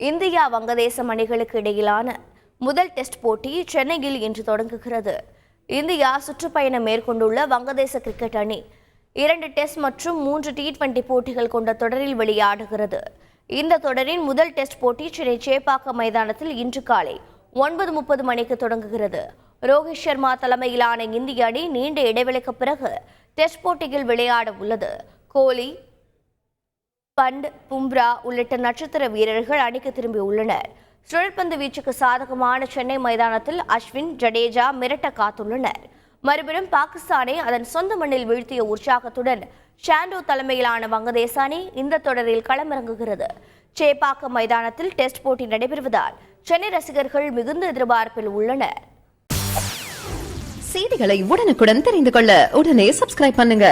India வங்கதேசம் அணிகளுக்கு இடையிலான முதல் டெஸ்ட் போட்டி சென்னையில் இன்று தொடங்குகிறது. இந்தியா சுற்றுப்பயணம் மேற்கொண்டுள்ள வங்கதேச கிரிக்கெட் அணி 2 டெஸ்ட் மற்றும் 3 T20 போட்டிகள் கொண்ட தொடரில் விளையாடுகிறது. இந்த தொடரின் முதல் டெஸ்ட் போட்டி சென்னை சேப்பாக்கம் மைதானத்தில் இன்று காலை 9:30 மணிக்கு தொடங்குகிறது. ரோஹித் சர்மா தலைமையிலான இந்திய அணி நீண்ட இடைவெளிக்கு பிறகு டெஸ்ட் போட்டியில் விளையாட உள்ளது. கோலி, பண்ட், பும்ரா உள்ளிட்ட நட்சத்திர வீரர்கள் அணிக்கு திரும்பியுள்ளனர். சுழற்பந்து வீச்சுக்கு சாதகமான சென்னை மைதானத்தில் அஸ்வின், ஜடேஜா மிரட்ட காத்துள்ளனர். மறுபுறம் பாகிஸ்தானை அதன் சொந்த மண்ணில் வீழ்த்திய உற்சாகத்துடன் ஷாண்டோ தலைமையிலான வங்கதேச அணி இந்த தொடரில் களமிறங்குகிறது. சேப்பாக்கம் மைதானத்தில் டெஸ்ட் போட்டி நடைபெறுவதால் சென்னை ரசிகர்கள் மிகுந்த எதிர்பார்ப்பில் உள்ளனர். செய்திகளை உடனுக்குடன் தெரிந்து கொள்ள உடனே சப்ஸ்கிரைப் பண்ணுங்க.